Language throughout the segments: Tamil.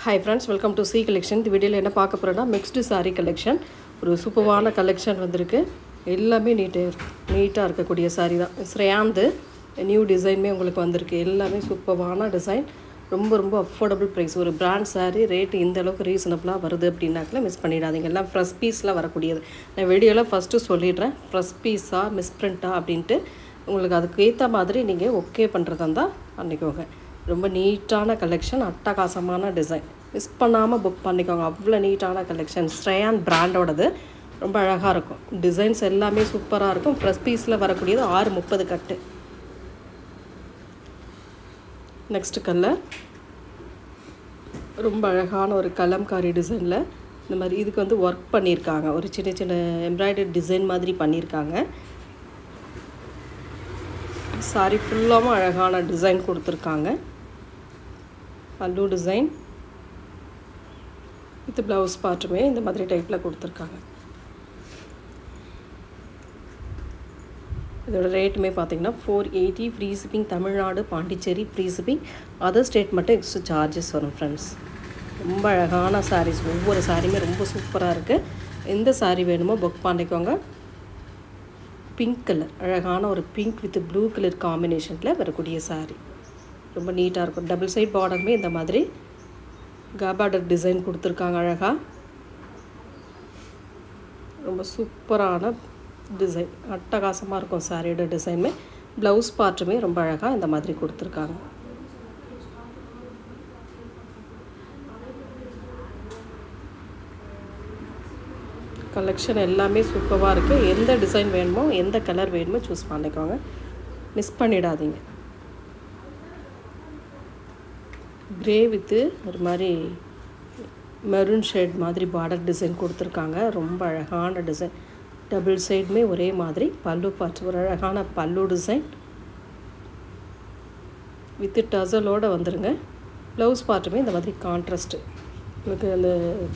Hi friends, welcome to C collection. இந்த வீடியோல என்ன பார்க்க போறோம்னா mixed saree collection. ஒரு சூப்பரான collection வந்திருக்கு. எல்லாமே நீட்டா இருக்கக்கூடிய saree தான். ஸ்ரேயாந்த் நியூ டிசைன்மே உங்களுக்கு வந்திருக்கு. எல்லாமே சூப்பரான டிசைன். ரொம்ப அஃபோர்டபிள் பிரைஸ். ஒரு பிராண்ட் saree ரேட் இந்த அளவுக்கு ரீசனபிளா வருது அப்படினாக்கல மிஸ் பண்ணிடாதீங்க. எல்லாம் ஃப்ரெஷ் பீஸ்ல வரக்கூடியது. நான் வீடியோல ஃபர்ஸ்ட் சொல்லிடுறேன். ஃப்ரெஷ் பீஸா மிஸ் பிரிண்டா அப்படினு உங்களுக்கு அதுக்கு ஏத்த மாதிரி நீங்க ஓகே பண்றதா இருந்தா பண்ணிக்கோங்க. ரொம்ப நீட்டான கலெக்ஷன், அட்டகாசமான டிசைன். மிஸ் பண்ணாமல் புக் பண்ணிக்கோங்க. அவ்வளோ நீட்டான கலெக்ஷன். ஸ்ரேயான் பிராண்டோடது. ரொம்ப அழகாக இருக்கும். டிசைன்ஸ் எல்லாமே சூப்பராக இருக்கும். ஃப்ரெஷ் பீஸில் வரக்கூடியது 630 கட்டு. நெக்ஸ்ட் கலர் ரொம்ப அழகான ஒரு கலம்காரி டிசைனில் இந்த மாதிரி இதுக்கு வந்து ஒர்க் பண்ணியிருக்காங்க. ஒரு சின்ன எம்ப்ராய்டரி டிசைன் மாதிரி பண்ணியிருக்காங்க. சாரி ஃபுல்லாகவும் அழகான டிசைன் கொடுத்துருக்காங்க. பல்லு டிசைன் வித் ப்ளவுஸ் பார்ட்டுமே இந்த மாதிரி டைப்பில் கொடுத்துருக்காங்க. இதோட ரேட்டுமே பார்த்தீங்கன்னா 480 free shipping. Tamil Nadu, Pondicherry free shipping. Other state மட்டும் எக்ஸ்ட்ரா சார்ஜஸ் வரும் ஃப்ரெண்ட்ஸ். ரொம்ப அழகான சாரீஸ். ஒவ்வொரு சாரியுமே ரொம்ப சூப்பராக இருக்குது. எந்த சாரீ வேணுமோ புக் பண்ணிக்கோங்க. பிங்க் கலர், அழகான ஒரு பிங்க் வித் ப்ளூ கலர் காம்பினேஷனில் வரக்கூடிய சாரீ. ரொம்ப நீட்டாக இருக்கும். டபுள் சைட் பார்டருமே இந்த மாதிரி காபார்டர் டிசைன் கொடுத்துருக்காங்க. அழகாக ரொம்ப சூப்பரான டிசைன், அட்டகாசமாக இருக்கும் சாரியோட டிசைனுமே. ப்ளவுஸ் பார்ட்டுமே ரொம்ப அழகாக இந்த மாதிரி கொடுத்துருக்காங்க. கலெக்ஷன் எல்லாமே சூப்பராக இருக்குது. எந்த டிசைன் வேணுமோ எந்த கலர் வேணுமோ சூஸ் பண்ணிக்கோங்க. மிஸ் பண்ணிடாதீங்க. கிரே வித்து ஒரு மாதிரி மெரூன் ஷேட் மாதிரி பார்டர் டிசைன் கொடுத்துருக்காங்க. ரொம்ப அழகான டிசைன். டபுள் சைடுமே ஒரே மாதிரி. பல்லு பார்ட் ஒரு அழகான பல்லு டிசைன் வித்து டசலோடு வந்துருங்க. ப்ளவுஸ் பார்ட்டுமே இந்த மாதிரி கான்ட்ராஸ்ட்டு உங்களுக்கு அந்த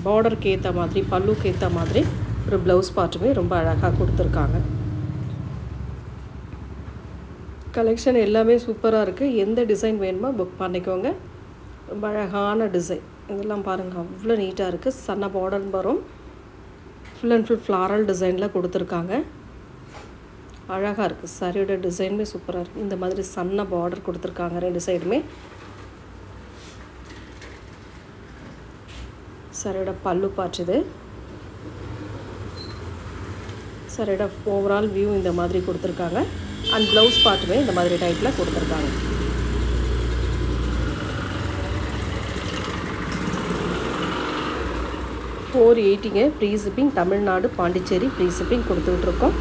பார்டருக்கு ஏற்ற மாதிரி, பல்லுக்கு ஏற்ற மாதிரி ஒரு ப்ளவுஸ் பார்ட்டுமே ரொம்ப அழகாக கொடுத்துருக்காங்க. கலெக்ஷன் எல்லாமே சூப்பராக இருக்குது. எந்த டிசைன் வேணுமோ புக் பண்ணிக்கோங்க. ரொம்ப அழகான டிசைன். இதெல்லாம் பாருங்கள், அவ்வளோ நீட்டாக இருக்குது. சன்ன பார்டர் வரும். ஃபுல் அண்ட் ஃபுல் ஃப்ளாரல் டிசைனில் கொடுத்துருக்காங்க. அழகாக இருக்குது. சாரியோட டிசைனுமே சூப்பராக இருக்குது. இந்த மாதிரி சன்ன பார்டர் கொடுத்துருக்காங்க ரெண்டு சைடுமே. சாரியோட பல்லு பார்த்துது. சாரியோட ஓவரால் வியூ இந்த மாதிரி கொடுத்துருக்காங்க. அண்ட் ப்ளவுஸ் பார்ட்டுமே இந்த மாதிரி டைப்பில் கொடுத்துருக்காங்க. $480 free shipping. Tamil Nadu, Pondicherry free shipping கொடுத்துட்ருக்கோம்.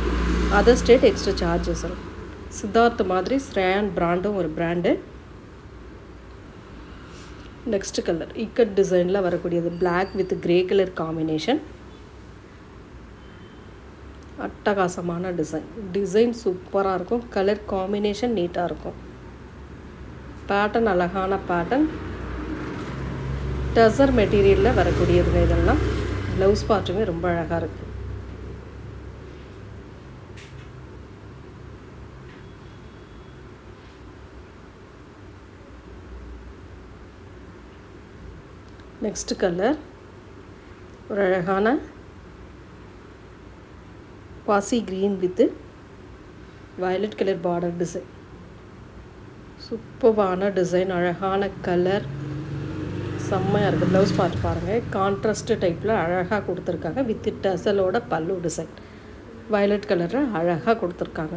அதர் ஸ்டேட் எக்ஸ்ட்ரா சார்ஜஸ் வரும். சித்தார்த் மாதிரி ஸ்ரேயான் பிராண்டும் ஒரு பிராண்டு. நெக்ஸ்ட் கலர் இக்கட் டிசைனில் வரக்கூடியது. Black with grey colour combination. அட்டகாசமான டிசைன் சூப்பராக இருக்கும். கலர் காம்பினேஷன் நீட்டாக இருக்கும். பேட்டர்ன் அழகான பேட்டர்ன். டசர் மெட்டீரியலில் வரக்கூடியதுங்க இதெல்லாம். ப்ளவுஸ் பார்ட்டுமே ரொம்ப அழகாக இருக்குது. நெக்ஸ்ட் கலர் ஒரு அழகான பாசி green with violet colour border design. சூப்பரான டிசைன், அழகான கலர், செம்மையாக இருக்குது. ப்ளவுஸ் பார்த்து பாருங்கள். கான்ட்ராஸ்ட் டைப்பில் அழகாக கொடுத்துருக்காங்க. வித் டசலோட பல்லு டிசைன் வயலட் கலரில் அழகாக கொடுத்துருக்காங்க.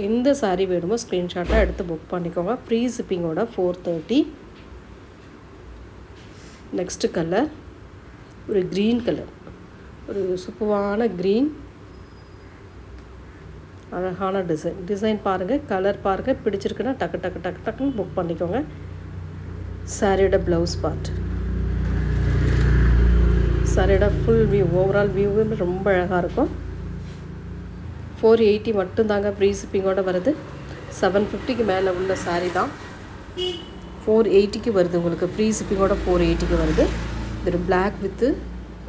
எந்த சாரீ வேணுமோ ஸ்க்ரீன்ஷாட்டாக எடுத்து புக் பண்ணிக்கோங்க. ஃப்ரீ ஷிப்பிங்கோட 430. நெக்ஸ்ட் கலர் ஒரு க்ரீன் கலர், ஒரு சூப்பரான க்ரீன், அழகான டிசைன் பாருங்கள், கலர் பாருங்கள். பிடிச்சிருக்குன்னா டக்குன்னு புக் பண்ணிக்கோங்க. சாரியோட ப்ளவுஸ் பார்ட், சாரியோட ஃபுல் வியூ, ஓவரால் வியூவும் ரொம்ப அழகாக இருக்கும். 480 மட்டும்தாங்க ஃப்ரீ ஷிப்பிங்கோடு வருது. 750க்கு மேலே உள்ள சாரீ தான் 480க்கு வருது உங்களுக்கு. ஃப்ரீ ஷிப்பிங்கோட 480க்கு வருது. இது பிளாக் வித்து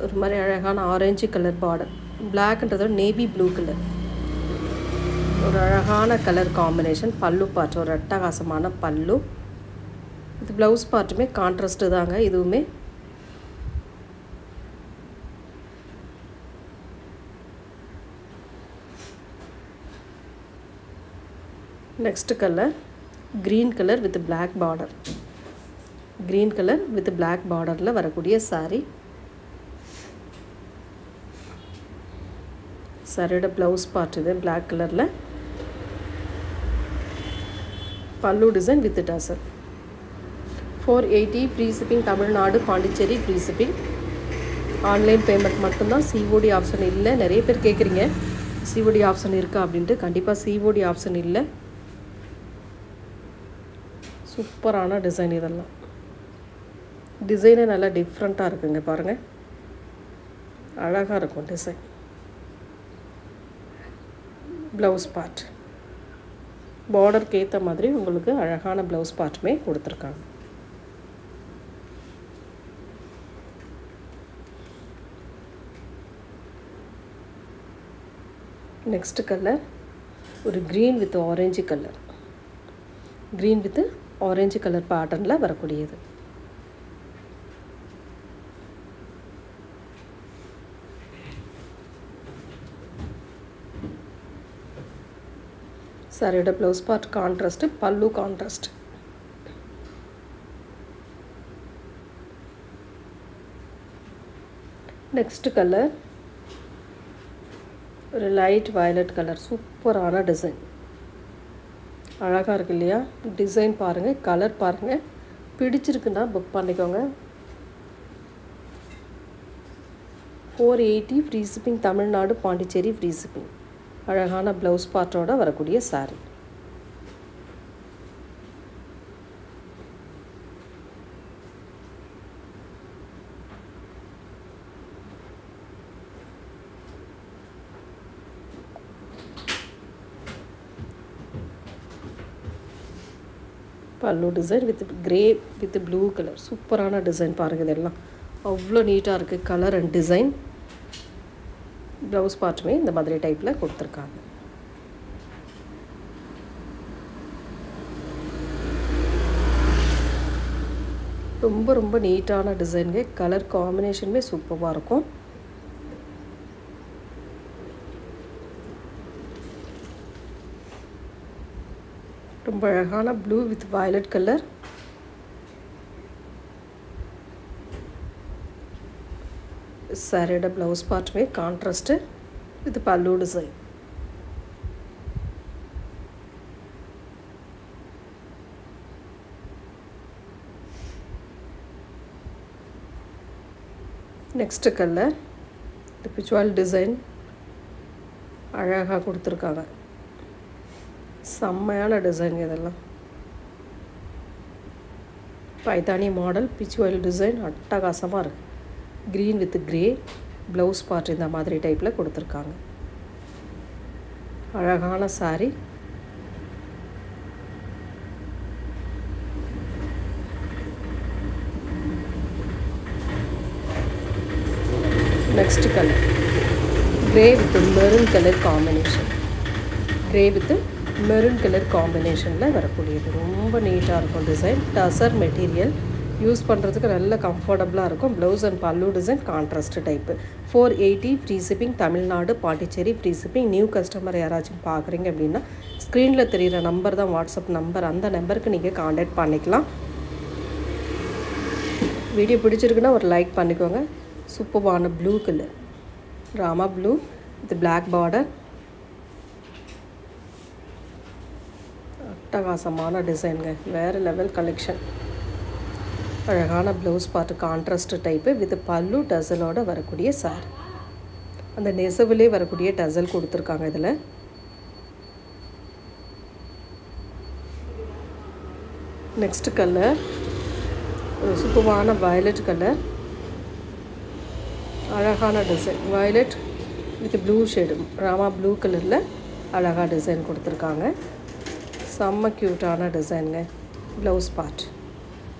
ஒரு மாதிரி அழகான ஆரஞ்சு கலர் பார்டர். பிளாக்ன்றதோட நேவி ப்ளூ கலர், ஒரு அழகான கலர் காம்பினேஷன். பல்லு பார்ட் ஒரு அட்டகாசமான பல்லு. இது ப்ளவுஸ் பார்ட்டுமே கான்ட்ராஸ்ட்டு தாங்க இதுவுமே. Next colour green colour with black border. Green colour with black பார்டரில் வரக்கூடிய சாரீ. சாரியோட ப்ளவுஸ் பார்ட் இது பிளாக் கலரில். பல்லு design with டசல். 480 free shipping. Tamil Nadu Pondicherry free shipping. Online payment மட்டும்தான், சிஓடி ஆப்ஷன் இல்லை. நிறைய பேர் கேட்குறீங்க சிஓடி ஆப்ஷன் இருக்கா அப்படின்ட்டு. கண்டிப்பாக சிஓடி ஆப்ஷன் இல்லை. சூப்பரான டிசைன் இதெல்லாம். டிசைனே நல்லா டிஃப்ரெண்ட்டாக இருக்குங்க பாருங்கள், அழகாக இருக்கும் டிசைன். ப்ளவுஸ் பார்ட் பார்டருக்கு ஏற்ற மாதிரி உங்களுக்கு அழகான ப்ளவுஸ் பார்ட்டுமே கொடுத்துருக்காங்க. நெக்ஸ்ட் கலர் ஒரு green with orange colour. Green with orange colour பேட்டர்னில் வரக்கூடியது. சாரியோட ப்ளவுஸ் பார்ட் கான்ட்ராஸ்ட்டு, பல்லு கான்ட்ராஸ்ட். நெக்ஸ்ட் கலர் ஒரு லைட் வயலட் கலர். சூப்பரான டிசைன், அழகாக இருக்கு இல்லையா? டிசைன் பாருங்கள், கலர் பாருங்கள். பிடிச்சிருக்குன்னா புக் பண்ணிக்கோங்க. 480 free shipping. Tamil Nadu Pondicherry free shipping. அழகான ப்ளவுஸ் பார்ட்டோட வரக்கூடிய சாரீ. பல்லு design with grey with blue colour. சூப்பரான டிசைன் பாருங்கள், இதெல்லாம் அவ்வளோ நீட்டாக இருக்குது கலர் அண்ட் டிசைன். ப்ளவுஸ் பார்ட்டுமே இந்த மாதிரி டைப்பில் கொடுத்துருக்காங்க. ரொம்ப ரொம்ப நீட்டான டிசைனுங்க. கலர் காம்பினேஷனுமே சூப்பராக இருக்கும். ரொம்ப அழகான ப்ளூ வித் வயலட் கலர். சாரியோட ப்ளவுஸ் பார்ட்டுமே கான்ட்ராஸ்ட்டு வித் பல்லு டிசைன். நெக்ஸ்ட் கலர் இந்த பிச்சுவல் டிசைன் அழகாக கொடுத்துருக்காங்க. செம்மையான டிசைன் இதெல்லாம். பைத்தானி மாடல் பிச்சுவல் டிசைன் அட்டகாசமாக இருக்குது. Green with grey blouse part இந்த மாதிரி டைப்பில் கொடுத்துருக்காங்க. அழகான sari. Next colour grey with maroon colour combination. Grey with maroon colour காம்பினேஷனில் வரக்கூடியது. ரொம்ப நீட்டாக இருக்கும் டிசைன். டசர் மெட்டீரியல், யூஸ் பண்ணுறதுக்கு நல்ல கம்ஃபர்டபுளாக இருக்கும். ப்ளவுஸ் அண்ட் பல்லு design contrast type. 480 free shipping. Tamil Nadu Pondicherry free shipping. New customer யாராச்சும் பார்க்குறீங்க அப்படின்னா ஸ்க்ரீனில் தெரிகிற நம்பர் தான் வாட்ஸ்அப் நம்பர். அந்த நம்பருக்கு நீங்கள் காண்டாக்ட் பண்ணிக்கலாம். வீடியோ பிடிச்சிருக்குன்னா ஒரு லைக் பண்ணிக்கோங்க. சூப்பரான blue colour, Rama blue with black border. அட்டகாசமான டிசைனுங்க, வேறு லெவல் கலெக்ஷன். அழகான blouse part contrast type with pallu டசலோடு வரக்கூடிய சாரி. அந்த நெசவுலே வரக்கூடிய டசல் கொடுத்துருக்காங்க இதில். நெக்ஸ்ட் கலர் ஒரு சூப்பரான வயலட் கலர். அழகான design violet with blue shade, Rama blue கலரில் அழகாக டிசைன் கொடுத்துருக்காங்க. செம்ம க்யூட்டான டிசைனுங்க. ப்ளவுஸ் பார்ட்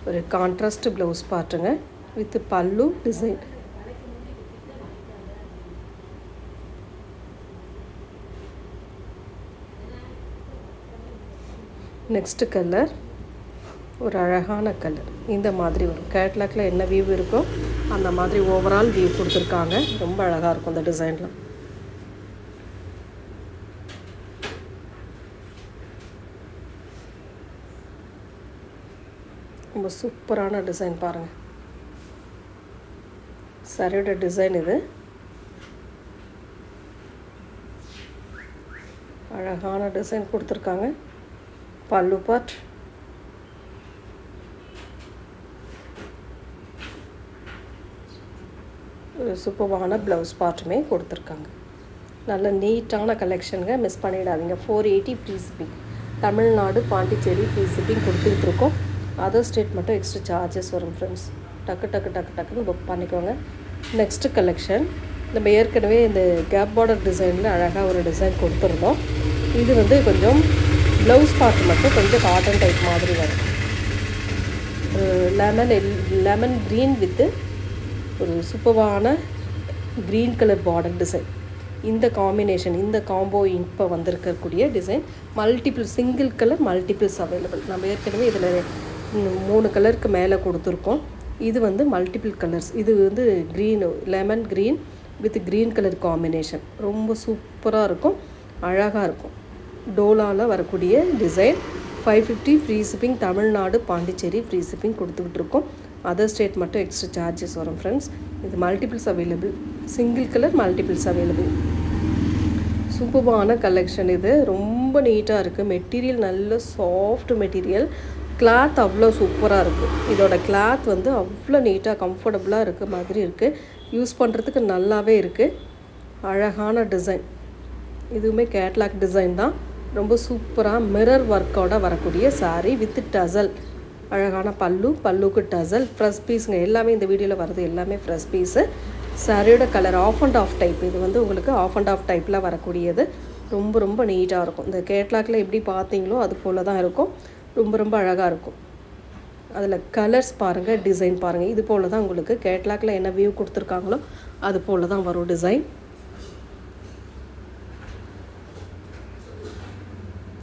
ஒரு கான்ட்ராஸ்ட் ப்ளவுஸ் பார்ட்டுங்க வித் பல்லு டிசைன். நெக்ஸ்ட் கலர் ஒரு அழகான கலர் இந்த மாதிரி வரும். கேட்லாக்ல என்ன வியூ இருக்கோ அந்த மாதிரி ஓவரால் வியூ கொடுத்துருக்காங்க. ரொம்ப அழகாக இருக்கும் இந்த டிசைன்லாம். ரொம்ப சூப்பரான டிசைன் பாருங்கள். சாரியோட டிசைன் இது. அழகான டிசைன் கொடுத்துருக்காங்க. பல்லு பார்ட், சூப்பரான ப்ளவுஸ் பார்ட்டுமே கொடுத்துருக்காங்க. நல்ல நீட்டான கலெக்ஷனுங்க, மிஸ் பண்ணிடாதீங்க. 480 free shipping. Tamil Nadu Pondicherry free shipping கொடுத்துட்ருக்கோம். அதர் ஸ்டேட் மட்டும் எக்ஸ்ட்ரா சார்ஜஸ் வரும் ஃப்ரெண்ட்ஸ். டக்குன்னு புக் பண்ணிக்கோங்க. நெக்ஸ்ட்டு கலெக்ஷன், நம்ம ஏற்கனவே இந்த கேப் பார்டர் டிசைனில் அழகாக ஒரு டிசைன் கொடுத்துருந்தோம். இது வந்து கொஞ்சம் ப்ளவுஸ் பார்ட் மட்டும் கொஞ்சம் காட்டன் டைப் மாதிரி வரும். லெமன் க்ரீன் வித்து ஒரு சூப்பரான க்ரீன் கலர் பார்டர் டிசைன். இந்த காம்பினேஷன், இந்த காம்போ இப்போ வந்திருக்கக்கூடிய design multiple single colour multiples available. நம்ம ஏற்கனவே இதில் 3 கலருக்கு மேலே கொடுத்துருக்கோம். இது வந்து மல்டிபிள் கலர்ஸ். இது வந்து green, lemon green with green colour combination. ரொம்ப சூப்பராக இருக்கும், அழகாக இருக்கும். டோலாவில் வரக்கூடிய design. 550 free shipping. Tamil Nadu Pondicherry free shipping கொடுத்துக்கிட்டுருக்கோம். அதர் ஸ்டேட் மட்டும் எக்ஸ்ட்ரா சார்ஜஸ் வரும் ஃப்ரெண்ட்ஸ். இது multiples available, single colour multiples available. சூப்பரான கலெக்ஷன் இது. ரொம்ப நீட்டாக இருக்குது. மெட்டீரியல் நல்ல சாஃப்ட் மெட்டீரியல். கிளாத் அவ்வளோ சூப்பராக இருக்குது. இதோட கிளாத் வந்து அவ்வளோ நீட்டாக கம்ஃபர்டபுளாக இருக்க மாதிரி இருக்குது. யூஸ் பண்ணுறதுக்கு நல்லாவே இருக்குது. அழகான டிசைன். இதுவுமே கேட்லாக் டிசைன் தான். ரொம்ப சூப்பராக மிரர் ஒர்க்கோட வரக்கூடிய சாரீ வித் டசல். அழகான பல்லுக்கு டசல். ஃப்ரெஷ் பீஸுங்க. எல்லாமே இந்த வீடியோவில் வருது எல்லாமே ஃப்ரெஷ் பீஸு. சாரியோட colour off and off type. இது வந்து உங்களுக்கு ஆஃப் அண்ட் ஆஃப் டைப்பில் வரக்கூடியது. ரொம்ப நீட்டாக இருக்கும். இந்த கேட்லாக்ல எப்படி பார்த்தீங்களோ அது போல் தான் இருக்கும். ரொம்ப அழகாக இருக்கும். அதில் கலர்ஸ் பாருங்கள், டிசைன் பாருங்கள். இது போல் தான் உங்களுக்கு கேட்லாக்ல என்ன வியூ கொடுத்துருக்காங்களோ அது போல் தான் வரும் டிசைன்.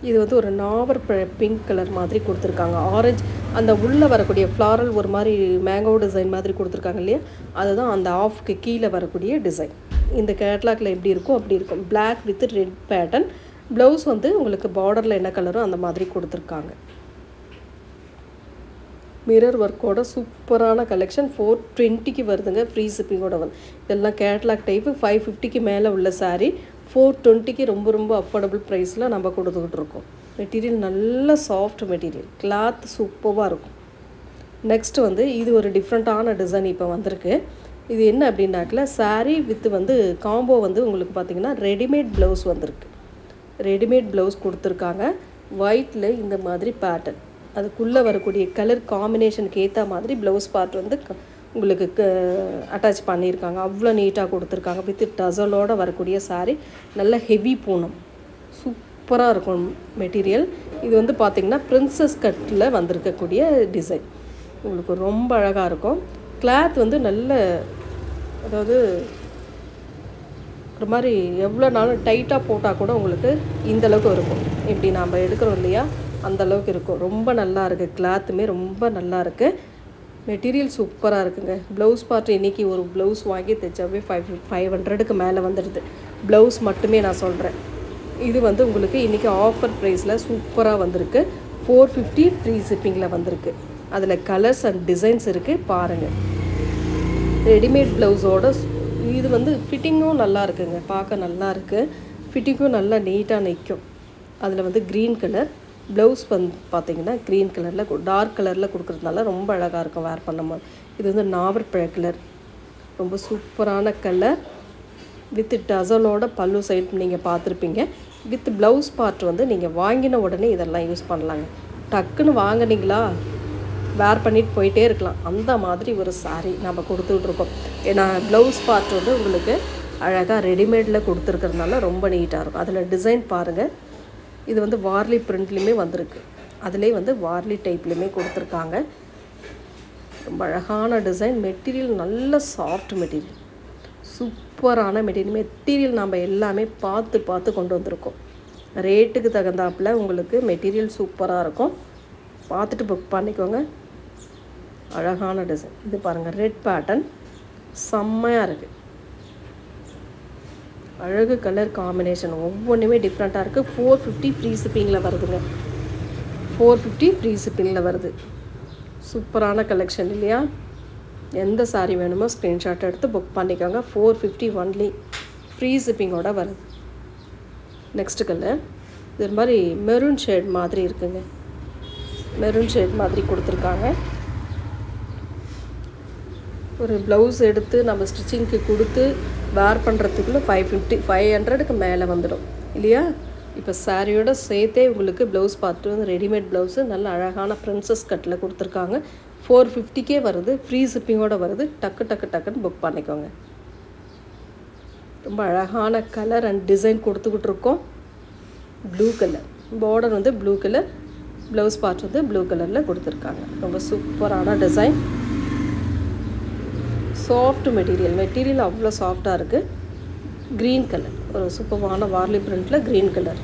இது வந்து ஒரு நாவர் பிங்க் கலர் மாதிரி கொடுத்துருக்காங்க. ஆரஞ்சு அந்த உள்ளே வரக்கூடிய ஃப்ளாரல் ஒரு மாதிரி மேங்கோ டிசைன் மாதிரி கொடுத்துருக்காங்க இல்லையா, அதுதான் அந்த ஆஃப்க்கு கீழே வரக்கூடிய டிசைன். இந்த கேட்லாக்ல எப்படி இருக்கும் அப்படி இருக்கும். Black with red pattern. Blouse வந்து உங்களுக்கு பார்டரில் என்ன கலரோ அந்த மாதிரி கொடுத்துருக்காங்க. மிரர் ஒர்க்கோட சூப்பரான கலெக்ஷன். 420க்கு வருதுங்க ஃப்ரீ ஷிப்பிங்கோட வந்து. இதெல்லாம் கேட்லாக் டைப்பு. 550க்கு மேலே உள்ள சாரீ 420க்கு ரொம்ப அஃபோர்டபுள் ப்ரைஸில் நம்ம கொடுத்துக்கிட்டு இருக்கோம். மெட்டீரியல் நல்ல சாஃப்ட் மெட்டீரியல். கிளாத் சூப்பராக இருக்கும். நெக்ஸ்ட்டு வந்து இது ஒரு டிஃப்ரெண்ட்டான டிசைன் இப்போ வந்திருக்கு. இது என்ன அப்படின்னாக்கில் சாரீ வித்து வந்து காம்போ வந்து உங்களுக்கு பார்த்திங்கன்னா ரெடிமேட் ப்ளவுஸ் வந்திருக்கு. ரெடிமேட் ப்ளவுஸ் கொடுத்துருக்காங்க. ஒயிட்டில் இந்த மாதிரி பேட்டர்ன். அதுக்குள்ளே வரக்கூடிய கலர் காம்பினேஷனுக்கு ஏற்ற மாதிரி ப்ளவுஸ் பார்ட் வந்து உங்களுக்கு அட்டாச் பண்ணியிருக்காங்க. அவ்வளோ நீட்டாக கொடுத்துருக்காங்க. வித் டசலோடு வரக்கூடிய சாரீ. நல்ல ஹெவி பூனம். சூப்பராக இருக்கும் மெட்டீரியல். இது வந்து பார்த்திங்கன்னா பிரின்சஸ் கட்டில் வந்திருக்கக்கூடிய டிசைன். உங்களுக்கு ரொம்ப அழகாக இருக்கும். கிளாத் வந்து நல்ல, அதாவது ஒரு மாதிரி எவ்வளோ நாளும் டைட்டாக போட்டால் கூட உங்களுக்கு இந்தளவுக்கு இருக்கும். இப்படி நாம் எடுக்கிறோம் இல்லையா, அந்தளவுக்கு இருக்கும். ரொம்ப நல்லா இருக்குது. கிளாத்துமே ரொம்ப நல்லா இருக்குது. மெட்டீரியல் சூப்பராக இருக்குங்க. ப்ளவுஸ் பார்ட் இன்றைக்கி ஒரு ப்ளவுஸ் வாங்கி தைச்சாவே 500க்கு மேலே வந்துடுது. ப்ளவுஸ் மட்டுமே நான் சொல்கிறேன். இது வந்து உங்களுக்கு இன்றைக்கி ஆஃபர் ப்ரைஸில் சூப்பராக வந்திருக்கு. 450 ஃப்ரீ ஷிப்பிங்கில் வந்திருக்கு. அதில் கலர்ஸ் அண்ட் டிசைன்ஸ் இருக்குது பாருங்கள். ரெடிமேட் ப்ளவுஸோட இது வந்து ஃபிட்டிங்கும் நல்லா இருக்குங்க. பார்க்க நல்லா இருக்குது. ஃபிட்டிங்கும் நல்லா நீட்டாக நிற்கும். அதில் வந்து க்ரீன் கலர் ப்ளவுஸ் வந்து பார்த்திங்கன்னா க்ரீன் கலரில் டார்க் கலரில் கொடுக்குறதுனால ரொம்ப அழகாக இருக்கும் வேர் பண்ணும்போது. இது வந்து நாவற்பழ கலர். ரொம்ப சூப்பரான கலர். வித் டசலோட பல்லு சைட் நீங்கள் பார்த்துருப்பீங்க. வித் ப்ளவுஸ் பார்ட் வந்து நீங்கள் வாங்கின உடனே இதெல்லாம் யூஸ் பண்ணலாங்க. டக்குன்னு வாங்கினீங்களா வேர் பண்ணிட்டு போயிட்டே இருக்கலாம். அந்த மாதிரி ஒரு சாரீ நம்ம கொடுத்துட்ருக்கோம். ஏன்னா ப்ளவுஸ் பார்ட் வந்து உங்களுக்கு அழகாக ரெடிமேடில் கொடுத்துருக்கறதுனால ரொம்ப நீட்டாக இருக்கும். அதில் டிசைன் பாருங்கள். இது வந்து வார்லி பிரிண்ட்லேயுமே வந்திருக்கு. அதிலே வந்து வார்லி டைப்லேயுமே கொடுத்துருக்காங்க. ரொம்ப அழகான டிசைன். மெட்டீரியல் நல்ல சாஃப்ட் மெட்டீரியல். சூப்பரான மெட்டீரியல் நம்ம எல்லாமே பார்த்து கொண்டு வந்திருக்கோம். ரேட்டுக்கு தகுந்தாப்பில் உங்களுக்கு மெட்டீரியல் சூப்பராக இருக்கும். பார்த்துட்டு புக் பண்ணிக்கோங்க. அழகான டிசைன். இது பாருங்கள், ரெட் பேட்டர்ன் செம்மையாக இருக்குது. அழகு கலர் காம்பினேஷன் ஒவ்வொன்றுமே டிஃப்ரெண்ட்டாக இருக்குது. 450 ஃப்ரீ ஷிப்பிங்கில் வருதுங்க. 450 ஃப்ரீ ஷிப்பிங்கில் வருது. சூப்பரான கலெக்ஷன் இல்லையா? எந்த சாரீ வேணுமோ ஸ்க்ரீன்ஷாட் எடுத்து புக் பண்ணிக்கோங்க. 450 ஒன்லி, ஃப்ரீ ஷிப்பிங்கோட வருது. நெக்ஸ்ட் கலர் இது மாதிரி மெரூன் ஷேட் மாதிரி இருக்குங்க. மெரூன் ஷேட் மாதிரி கொடுத்துருக்காங்க. ஒரு ப்ளவுஸ் எடுத்து நம்ம ஸ்டிச்சிங்க்கு கொடுத்து வேர் பண்ணுறதுக்குள்ளே 500க்கு மேலே வந்துடும் இல்லையா? இப்போ சாரியோட சேர்த்தே உங்களுக்கு ப்ளவுஸ் பார்த்துட்டு வந்து ரெடிமேட் ப்ளவுஸு நல்ல அழகான ப்ரின்சஸ் கட்டில் கொடுத்துருக்காங்க. 450க்கே வருது, ஃப்ரீ ஷிப்பிங்கோடு வருது. டக்குன்னு புக் பண்ணிக்கோங்க. ரொம்ப அழகான கலர் அண்ட் டிசைன் கொடுத்துக்கிட்டு இருக்கோம். ப்ளூ கலர் பார்டர் வந்து ப்ளூ கலர், ப்ளவுஸ் பார்ட் வந்து ப்ளூ கலரில் கொடுத்துருக்காங்க. ரொம்ப சூப்பரான டிசைன். சாஃப்ட் மெட்டீரியல் அவ்வளோ சாஃப்டாக இருக்குது. க்ரீன் கலர், ஒரு சூப்பரான வார்லி பிரிண்டில் க்ரீன் கலர்.